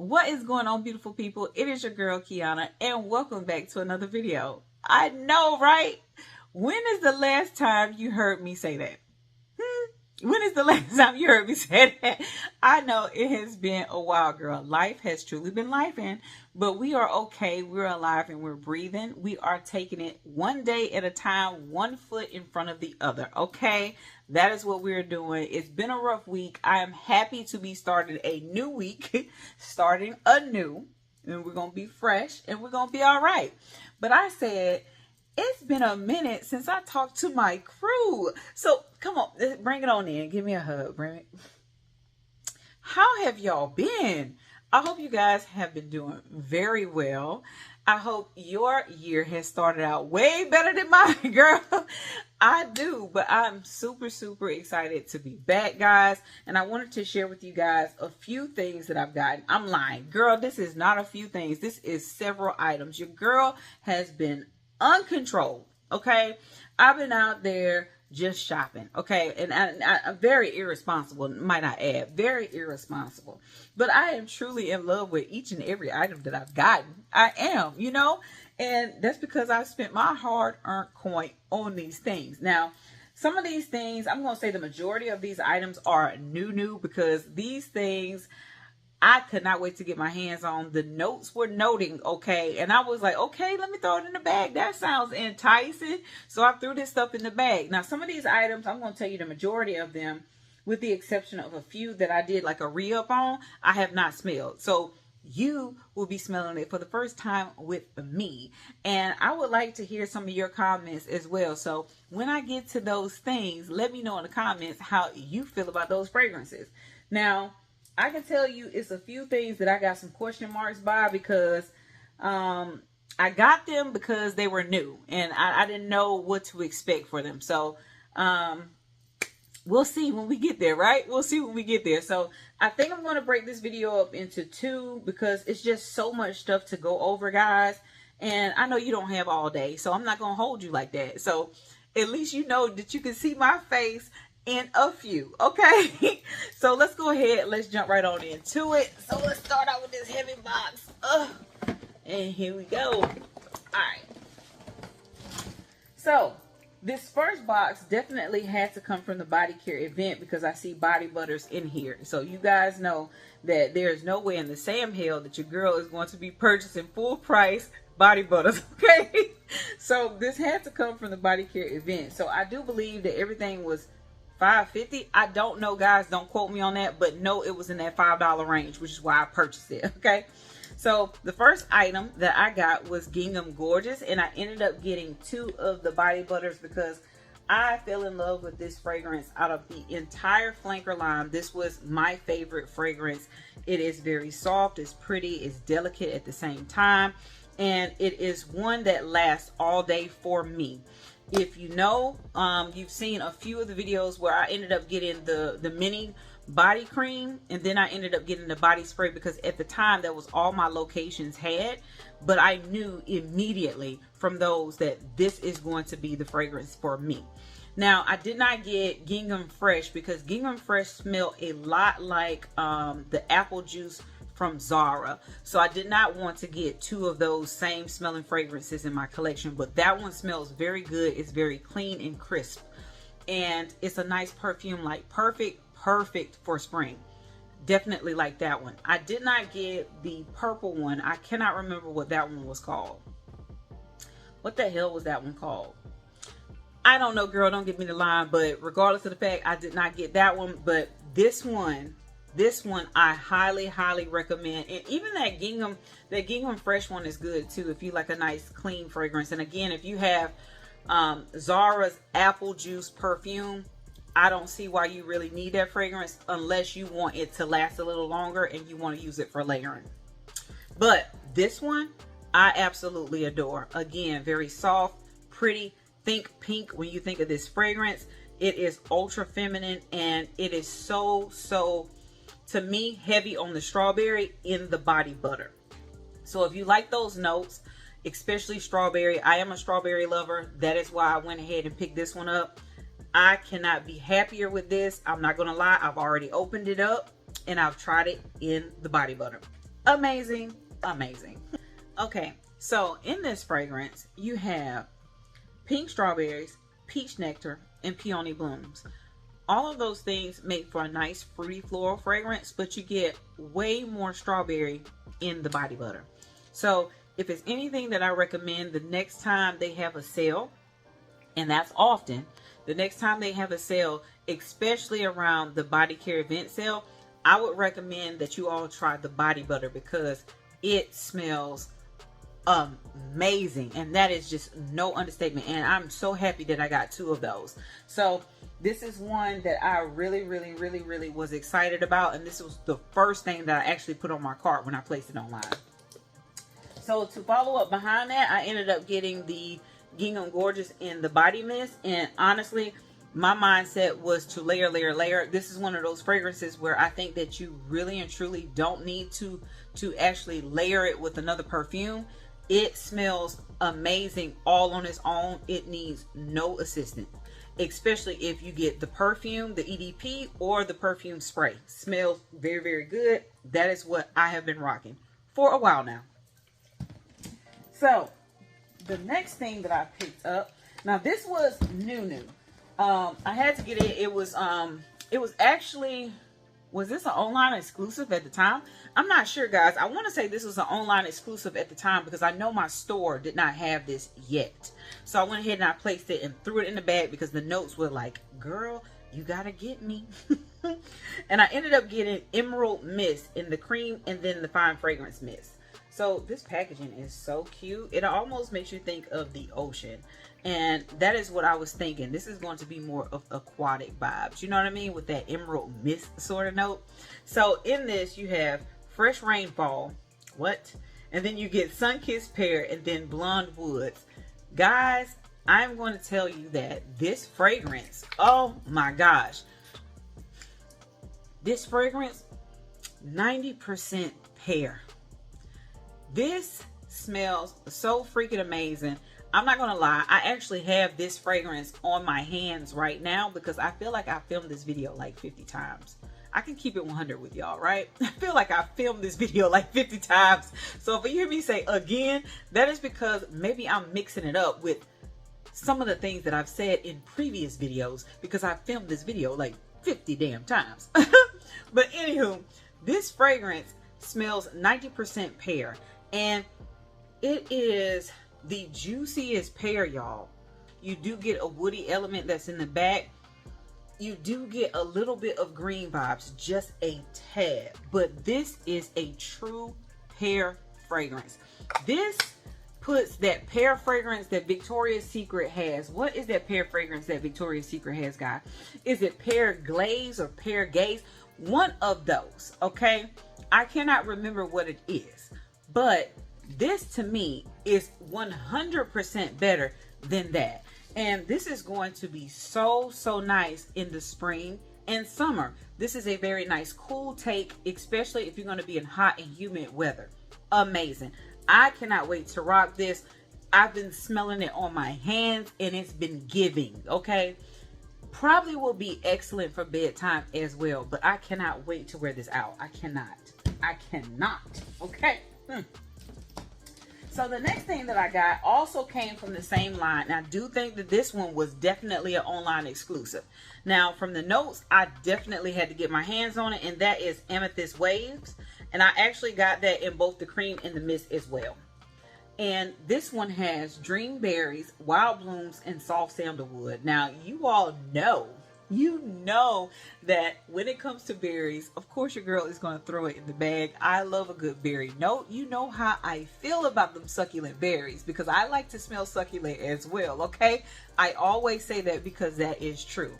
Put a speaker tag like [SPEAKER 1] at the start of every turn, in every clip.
[SPEAKER 1] What is going on, beautiful people? It is your girl Kiana, and welcome back to another video. I know, right? When is the last time you heard me say that? When is the last time you heard me say that? I know it has been a while, girl. Life has truly been lifing, but we are okay. We're alive and we're breathing. We are taking it one day at a time, one foot in front of the other, okay? That is what we're doing. It's been a rough week. I am happy to be starting a new week, starting anew, and we're going to be fresh and we're going to be all right. But I said, it's been a minute since I talked to my crew. So come on, bring it on in. Give me a hug. Bring it. How have y'all been? I hope you guys have been doing very well. I hope your year has started out way better than mine, girl. I do, but I'm super excited to be back, guys. And I wanted to share with you guys a few things that I've gotten. I'm lying. Girl, this is not a few things. This is several items. Your girl has been uncontrolled, okay? I've been out there just shopping, okay? And I'm very irresponsible, might I add, very irresponsible. But I am truly in love with each and every item that I've gotten. I am, you know? And that's because I've spent my hard-earned coin on these things. Now, some of these things, I'm going to say the majority of these items are Nunu, because these things I could not wait to get my hands on. The notes were noting, okay? And I was like, okay, let me throw it in the bag. That sounds enticing. So I threw this stuff in the bag. Now, some of these items, I'm going to tell you the majority of them, with the exception of a few that I did like a re-up on, I have not smelled. So you will be smelling it for the first time with me. And I would like to hear some of your comments as well. So when I get to those things, let me know in the comments how you feel about those fragrances. Now, I can tell you it's a few things that I got some question marks by, because I got them because they were new and I didn't know what to expect for them. So we'll see when we get there, right? We'll see when we get there. So I think I'm going to break this video up into two, because it's just so much stuff to go over, guys. And I know you don't have all day, so I'm not going to hold you like that. So at least you know that you can see my face in a few, okay? So let's go ahead, let's jump right on into it. So let's start out with this heavy box. And here we go. All right, so this first box definitely had to come from the body care event, because I see body butters in here. So you guys know that there's no way in the Sam hell that your girl is going to be purchasing full price body butters, okay? So this had to come from the body care event. So I do believe that everything was $5.50. I don't know, guys, don't quote me on that, but no, it was in that $5 range, which is why I purchased it, okay? So the first item that I got was Gingham Gorgeous, and I ended up getting 2 of the body butters because I fell in love with this fragrance. Out of the entire flanker line, this was my favorite fragrance. It is very soft, it's pretty, it's delicate at the same time, and it is one that lasts all day for me. If you know, you've seen a few of the videos where I ended up getting the mini body cream, and then I ended up getting the body spray, because at the time that was all my locations had. But I knew immediately from those that this is going to be the fragrance for me. Now, I did not get Gingham Fresh, because Gingham Fresh smelled a lot like the apple juice from Zara. So I did not want to get 2 of those same smelling fragrances in my collection, but that one smells very good. It's very clean and crisp, and it's a nice perfume, like perfect for spring. Definitely like that one. I did not get the purple one. I cannot remember what that one was called. What the hell was that one called? I don't know, girl, don't get me the line, but regardless of the fact, I did not get that one. But this one I highly recommend. And even that Gingham Fresh one is good too, if you like a nice clean fragrance. And again, if you have Zara's apple juice perfume, I don't see why you really need that fragrance unless you want it to last a little longer and you want to use it for layering. But this one I absolutely adore. Again, very soft, pretty. Think pink when you think of this fragrance. It is ultra feminine, and it is so, to me, heavy on the strawberry in the body butter. So if you like those notes, especially strawberry, I am a strawberry lover. That is why I went ahead and picked this one up. I cannot be happier with this. I'm not gonna lie, I've already opened it up and I've tried it in the body butter. Amazing, amazing. Okay, so in this fragrance, you have pink strawberries, peach nectar, and peony blooms. All of those things make for a nice fruity floral fragrance, but you get way more strawberry in the body butter. So if it's anything that I recommend, the next time they have a sale, and that's often, the next time they have a sale, especially around the body care event sale, I would recommend that you all try the body butter because it smells amazing, and that is just no understatement. And I'm so happy that I got 2 of those. So this is one that I really was excited about, and this was the first thing that I actually put on my cart when I placed it online. So to follow up behind that, I ended up getting the Gingham Gorgeous in the body mist, and honestly, my mindset was to layer. This is one of those fragrances where I think that you really and truly don't need to actually layer it with another perfume. It smells amazing all on its own. It needs no assistance, especially if you get the perfume, the EDP, or the perfume spray. Smells very good. That is what I have been rocking for a while now. So the next thing that I picked up, now this was Nunu. I had to get it. It was actually, was this an online exclusive at the time? I'm not sure, guys. I want to say this was an online exclusive at the time because I know my store did not have this yet. So I went ahead and I placed it and threw it in the bag because the notes were like, girl, you gotta get me. And I ended up getting Emerald Mist in the cream and then the fine fragrance mist. So this packaging is so cute. It almost makes you think of the ocean. And that is what I was thinking. This is going to be more of aquatic vibes. You know what I mean? With that emerald mist sort of note. So in this, you have Fresh Rainfall. What? And then you get Sun-Kissed Pear and then Blonde Woods. Guys, I'm going to tell you that this fragrance, oh my gosh. This fragrance, 90% pear. This smells so freaking amazing. I'm not gonna lie, I actually have this fragrance on my hands right now because I feel like I filmed this video like 50 times. I can keep it 100 with y'all, right? I feel like I filmed this video like 50 times. So if you hear me say again, that is because maybe I'm mixing it up with some of the things that I've said in previous videos because I filmed this video like 50 damn times. But anywho, this fragrance smells 90% pear. And it is the juiciest pear, y'all. You do get a woody element that's in the back. You do get a little bit of green vibes, just a tad. But this is a true pear fragrance. This puts that pear fragrance that Victoria's Secret has. What is that pear fragrance that Victoria's Secret has, guys? Is it pear glaze or pear gaze? One of those, okay? I cannot remember what it is. But this to me is 100% better than that. And this is going to be so nice in the spring and summer. This is a very nice cool take, especially if you're going to be in hot and humid weather. Amazing. I cannot wait to rock this. I've been smelling it on my hands and it's been giving, okay? Probably will be excellent for bedtime as well, but I cannot wait to wear this out. I cannot, okay? So the next thing that I got also came from the same line. And I do think that this one was definitely an online exclusive. Now from the notes, I definitely had to get my hands on it, and that is Amethyst Waves. And I actually got that in both the cream and the mist as well. And this one has dream berries, wild blooms, and soft sandalwood. Now you all know, that when it comes to berries, of course your girl is going to throw it in the bag. I love a good berry note. You know how I feel about them succulent berries because I like to smell succulent as well, okay? I always say that because that is true.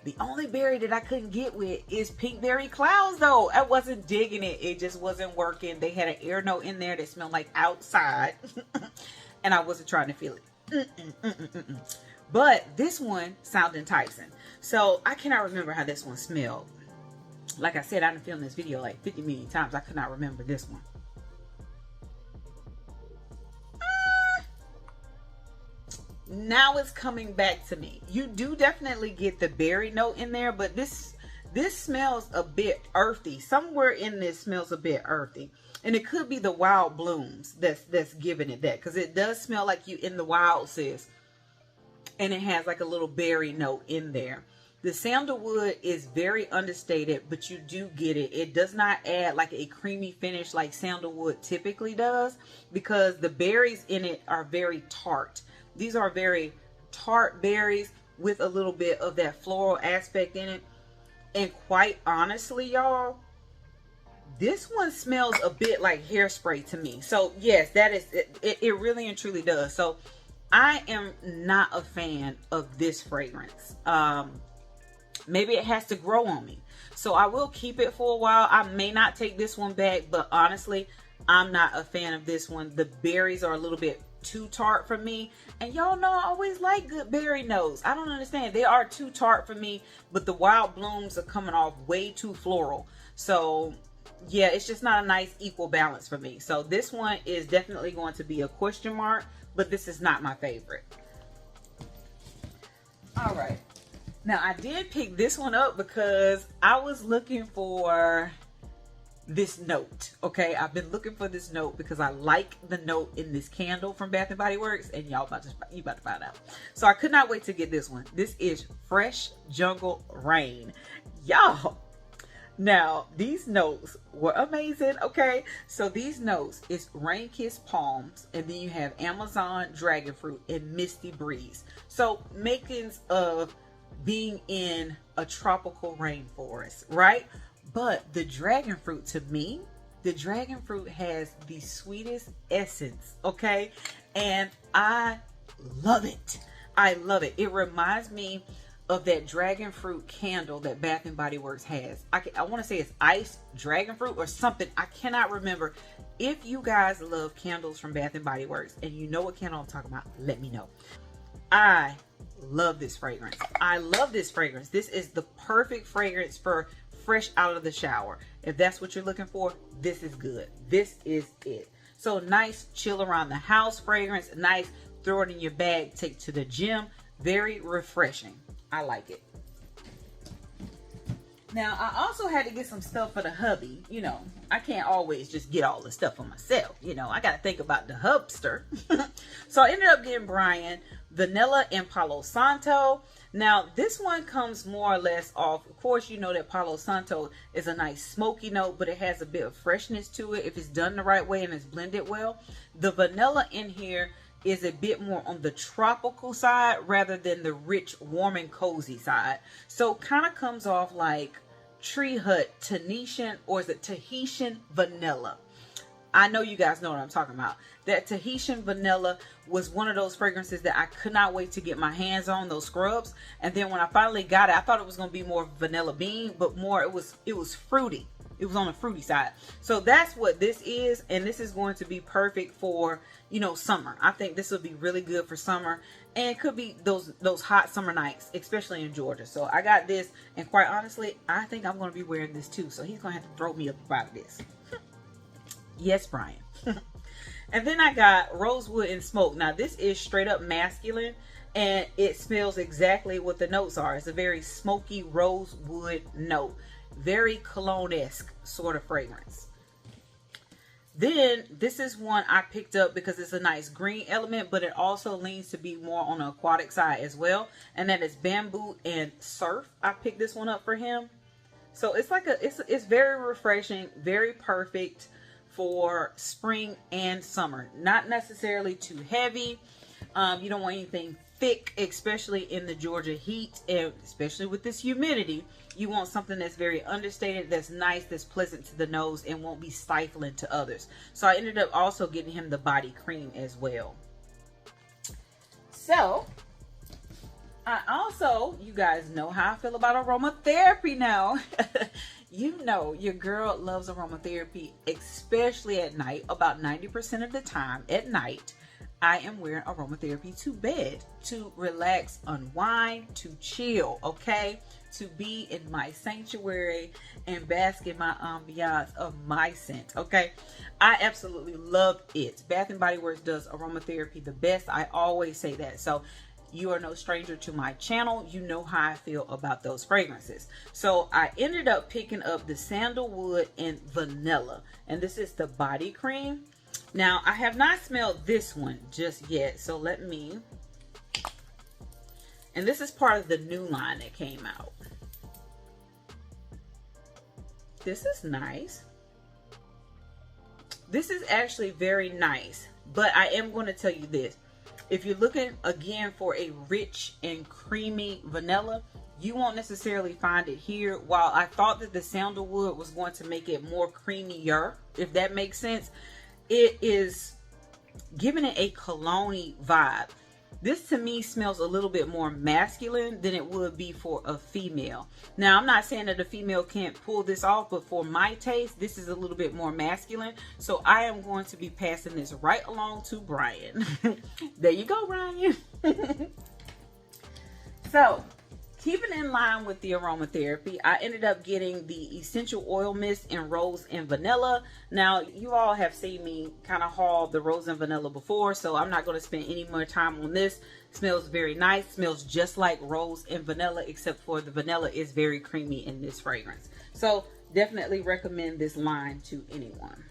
[SPEAKER 1] The only berry that I couldn't get with is pink berry clouds though. I wasn't digging it. It just wasn't working. They had an air note in there that smelled like outside and I wasn't trying to feel it. But this one sounded enticing. So I cannot remember how this one smelled. Like I said, I done filmed this video like 50 million times. I could not remember this one. Now it's coming back to me. You do definitely get the berry note in there, but this smells a bit earthy. Somewhere in this smells a bit earthy. And it could be the wild blooms that's giving it that, because it does smell like you in the wild, sis. And it has like a little berry note in there. The sandalwood is very understated, but you do get it. It does not add like a creamy finish like sandalwood typically does, because the berries in it are very tart. These are very tart berries with a little bit of that floral aspect in it. And quite honestly, y'all, this one smells a bit like hairspray to me. So yes, that is it really and truly does. So I am not a fan of this fragrance. Maybe it has to grow on me. So I will keep it for a while. I may not take this one back, but honestly, I'm not a fan of this one. The berries are a little bit too tart for me. And y'all know I always like good berry notes. I don't understand. They are too tart for me, but the wild blooms are coming off way too floral. So yeah, it's just not a nice equal balance for me. So this one is definitely going to be a question mark, but this is not my favorite. All right. Now I did pick this one up because I was looking for this note. Okay, I've been looking for this note because I like the note in this candle from Bath and Body Works, and you about to find out. So I could not wait to get this one. This is Fresh Jungle Rain, y'all. Now these notes were amazing. Okay, so these notes is Rain Kissed Palms, and then you have Amazon Dragon Fruit and Misty Breeze. So makings of being in a tropical rainforest, right? But the dragon fruit, to me, the dragon fruit has the sweetest essence, okay? And I love it. I love it. It reminds me of that dragon fruit candle that Bath and Body Works has. I want to say it's iced dragon fruit or something. I cannot remember. If you guys love candles from Bath and Body Works and you know what candle I'm talking about, let me know. I love this fragrance. I love this fragrance. This is the perfect fragrance for fresh out of the shower. If that's what you're looking for, this is good. This is it. So nice chill around the house fragrance. Nice throw it in your bag, take to the gym. Very refreshing. I like it. Now I also had to get some stuff for the hubby. You know, I can't always just get all the stuff for myself. You know, I got to think about the hubster. So I ended up getting Brian Vanilla and Palo Santo. Now this one comes more or less off, of course, you know that Palo Santo is a nice smoky note, but it has a bit of freshness to it if it's done the right way and it's blended well. The vanilla in here is a bit more on the tropical side rather than the rich, warm and cozy side. So kind of comes off like Tree Hut Tahitian, or is it Tahitian vanilla? I know you guys know what I'm talking about. That Tahitian vanilla was one of those fragrances that I could not wait to get my hands on, those scrubs. And then when I finally got it, I thought it was going to be more vanilla bean, but more it was fruity. It was on the fruity side. So that's what this is, and this is going to be perfect for, you know, summer. I think this will be really good for summer, and it could be those hot summer nights, especially in Georgia. So I got this, and quite honestly, I think I'm going to be wearing this too. So he's going to have to throw me up about this. Yes, Brian. And then I got Rosewood and Smoke. Now this is straight up masculine, and it smells exactly what the notes are. It's a very smoky rosewood note. Very cologne-esque sort of fragrance. Then this is one I picked up because it's a nice green element, but it also leans to be more on the aquatic side as well. And that is Bamboo and Surf. I picked this one up for him. So it's like it's very refreshing, very perfect for spring and summer. Not necessarily too heavy. You don't want anything thick, especially in the Georgia heat, and especially with this humidity. You want something that's very understated, that's nice, that's pleasant to the nose, and won't be stifling to others. So I ended up also getting him the body cream as well. So I also, you guys know how I feel about aromatherapy now. You know your girl loves aromatherapy, especially at night. About 90% of the time at night, I am wearing aromatherapy to bed, to relax, unwind, to chill, okay? To be in my sanctuary and bask in my ambiance of my scent, okay? I absolutely love it. Bath and Body Works does aromatherapy the best. I always say that. So you are no stranger to my channel. You know how I feel about those fragrances. So I ended up picking up the sandalwood and vanilla, and this is the body cream. Now I have not smelled this one just yet, so let me, and this is part of the new line that came out. This is nice. This is actually very nice, but I am going to tell you this. If you're looking again for a rich and creamy vanilla, you won't necessarily find it here. While I thought that the sandalwood was going to make it more creamier, if that makes sense, it is giving it a cologne-y vibe. This to me smells a little bit more masculine than it would be for a female. Now, I'm not saying that a female can't pull this off, but for my taste, this is a little bit more masculine. So I am going to be passing this right along to Brian. There you go, Brian. So, keeping in line with the aromatherapy, I ended up getting the essential oil mist in rose and vanilla. Now, you all have seen me kind of haul the rose and vanilla before, so I'm not going to spend any more time on this. It smells very nice. It smells just like rose and vanilla, except for the vanilla is very creamy in this fragrance. So definitely recommend this line to anyone.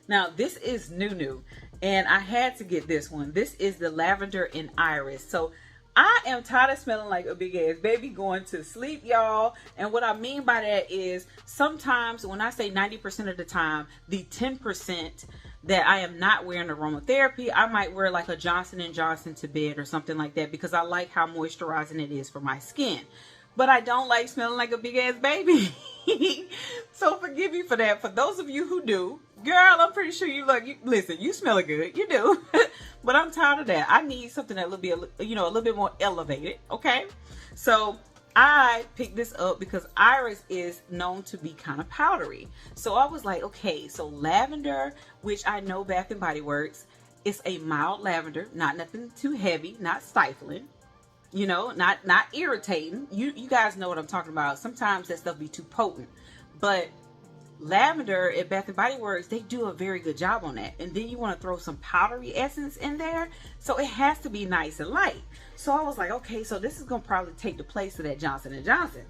[SPEAKER 1] Now, this is Nunu, and I had to get this one. This is the Lavender and Iris. So I am tired of smelling like a big ass baby going to sleep, y'all. And what I mean by that is sometimes, when I say 90% of the time, the 10% that I am not wearing aromatherapy, I might wear like a Johnson & Johnson to bed or something like that, because I like how moisturizing it is for my skin. But I don't like smelling like a big ass baby. So forgive me for that. For those of you who do, girl, I'm pretty sure you look, listen, you smell good. You do. But I'm tired of that. I need something that will be, a little bit more elevated. Okay. So I picked this up because Iris is known to be kind of powdery. So I was like, okay, so lavender, which I know Bath and Body Works, is a mild lavender, not nothing too heavy, not stifling. You know, not irritating. You guys know what I'm talking about. Sometimes that stuff be too potent. But lavender at Bath and Body Works, they do a very good job on that. And then you want to throw some powdery essence in there. So it has to be nice and light. So I was like, okay, so this is going to probably take the place of that Johnson & Johnson.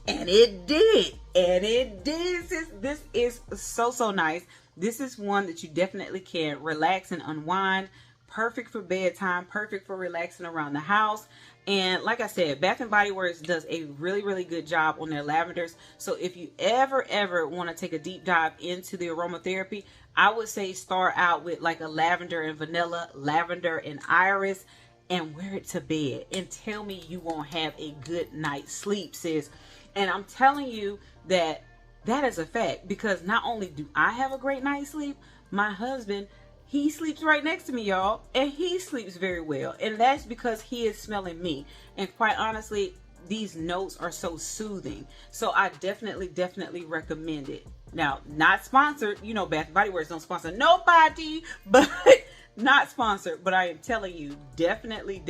[SPEAKER 1] And it did. And it did. This is so nice. This is one that you definitely can relax and unwind. Perfect for bedtime, perfect for relaxing around the house. And like I said, Bath and Body Works does a really good job on their lavenders. So if you ever want to take a deep dive into the aromatherapy, I would say start out with like a lavender and vanilla, lavender and iris, and wear it to bed. And tell me you won't have a good night's sleep, sis. And I'm telling you that is a fact, because not only do I have a great night's sleep, my husband, he sleeps right next to me, y'all, and he sleeps very well. And that's because he is smelling me. And quite honestly, these notes are so soothing. So I definitely recommend it. Now, not sponsored. You know, Bath and Body Works don't sponsor nobody, but not sponsored. But I am telling you, definitely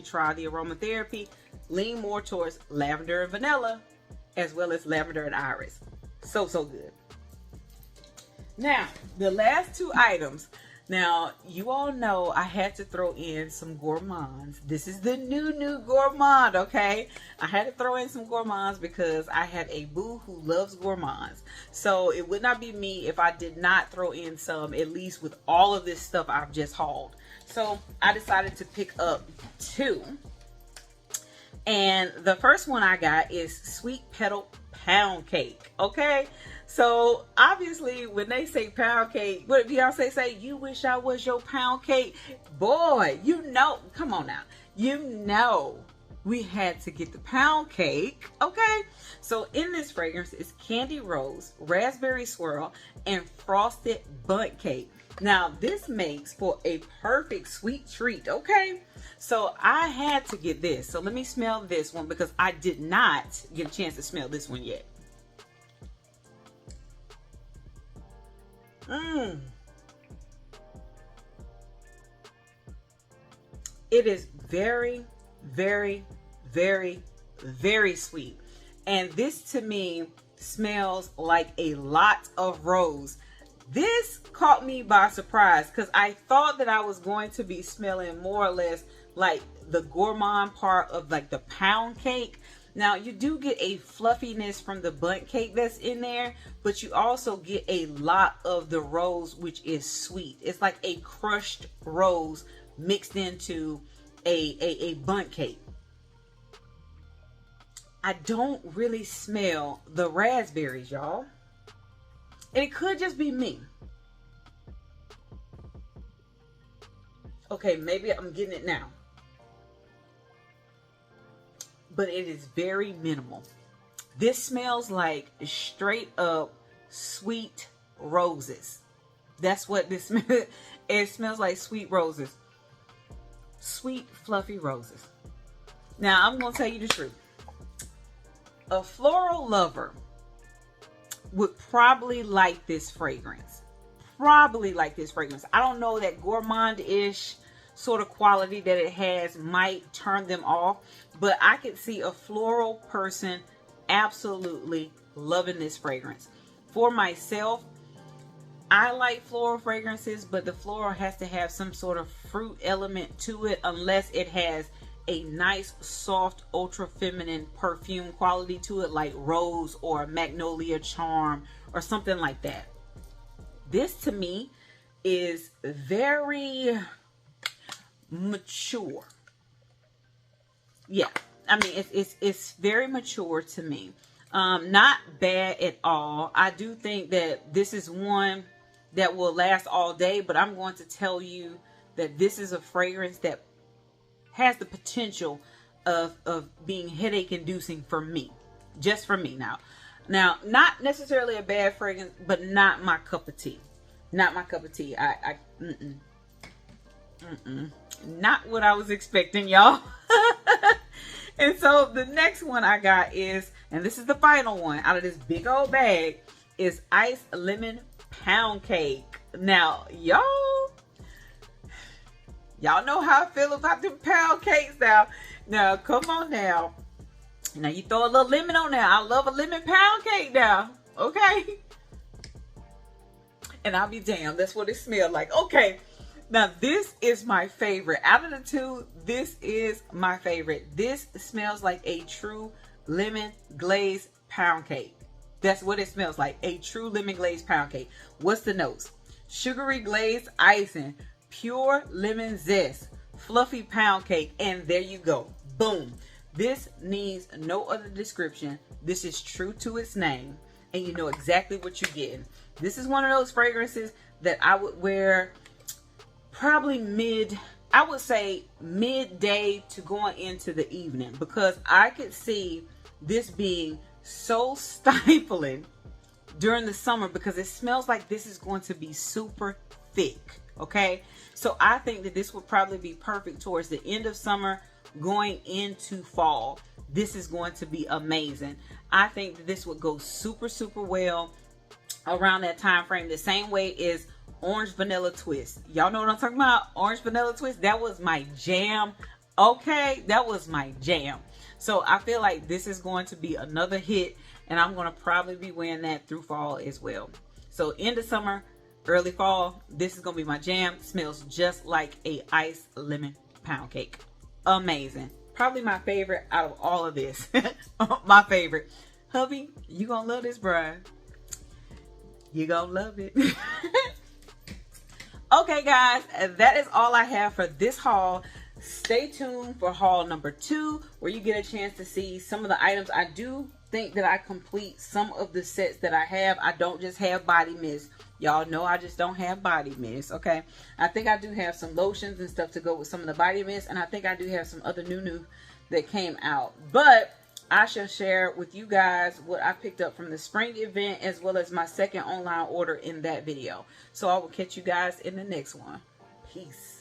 [SPEAKER 1] try the aromatherapy. Lean more towards lavender and vanilla, as well as lavender and iris. So good. Now, the last two items. Now, you all know I had to throw in some gourmands. This is the Nunu gourmand, okay? I had to throw in some gourmands because I have a boo who loves gourmands. So it would not be me if I did not throw in some, at least with all of this stuff I've just hauled. So I decided to pick up two. And the first one I got is Sweet Petal Pound Cake, okay? So obviously when they say pound cake, what did Beyonce say? You wish I was your pound cake. Boy, you know, come on now. You know we had to get the pound cake, okay? So in this fragrance is candy rose, raspberry swirl, and frosted bundt cake. Now this makes for a perfect sweet treat, okay? So I had to get this. So let me smell this one because I did not get a chance to smell this one yet. It is very sweet. And this to me smells like a lot of rose. This caught me by surprise because I thought that I was going to be smelling more or less like the gourmand part of like the pound cake. Now you do get a fluffiness from the bundt cake that's in there, but you also get a lot of the rose, which is sweet. It's like a crushed rose mixed into a bundt cake. I don't really smell the raspberries, y'all. And it could just be me. Okay, maybe I'm getting it now. But it is very minimal. This smells like straight up sweet roses. That's what this smells. It smells like sweet roses. Sweet, fluffy roses. Now, I'm going to tell you the truth. A floral lover would probably like this fragrance. Probably like this fragrance. I don't know, that gourmand-ish sort of quality that it has might turn them off, but I could see a floral person absolutely loving this fragrance. For myself, I like floral fragrances, but the floral has to have some sort of fruit element to it, unless it has a nice, soft, ultra feminine perfume quality to it, like rose or magnolia charm or something like that. This to me is very mature. Yeah, I mean, it's very mature to me. Not bad at all. I do think that this is one that will last all day, but I'm going to tell you that this is a fragrance that has the potential of being headache inducing for me. Just for me. Now, not necessarily a bad fragrance, but not my cup of tea. Not my cup of tea. Not what I was expecting, y'all. And so the next one I got is, and this is the final one out of this big old bag, is Iced Lemon Poundcake. Now, y'all know how I feel about them pound cakes now. Now, come on now. Now, you throw a little lemon on there. I love a lemon pound cake now. Okay? And I'll be damned. That's what it smells like. Okay. Now, this is my favorite. Out of the two, this is my favorite. This smells like a true lemon glazed pound cake. That's what it smells like. A true lemon glazed pound cake. What's the notes? Sugary glazed icing, pure lemon zest, fluffy pound cake, and there you go. Boom. This needs no other description. This is true to its name, and you know exactly what you're getting. This is one of those fragrances that I would wear probably midday to going into the evening, because I could see this being so stifling during the summer, because it smells like this is going to be super thick. Okay, so I think that this would probably be perfect towards the end of summer going into fall. This is going to be amazing. I think that this would go super well around that time frame, the same way as Orange Vanilla Twist. Y'all know what I'm talking about? Orange Vanilla Twist, that was my jam. Okay, that was my jam. So I feel like this is going to be another hit, and I'm going to probably be wearing that through fall as well. So end of summer, early fall, this is going to be my jam. Smells just like a iced lemon pound cake. Amazing. Probably my favorite out of all of this. My favorite. Hubby, you going to love this, bruh. You going to love it. Okay, guys, that is all I have for this haul. Stay tuned for haul number 2, where you get a chance to see some of the items. I do think that I complete some of the sets that I have. I don't just have body mist. Y'all know I just don't have body mist, okay? I think I do have some lotions and stuff to go with some of the body mist, and I think I do have some other Nunu that came out. But I shall share with you guys what I picked up from the spring event, as well as my second online order in that video. So I will catch you guys in the next one. Peace.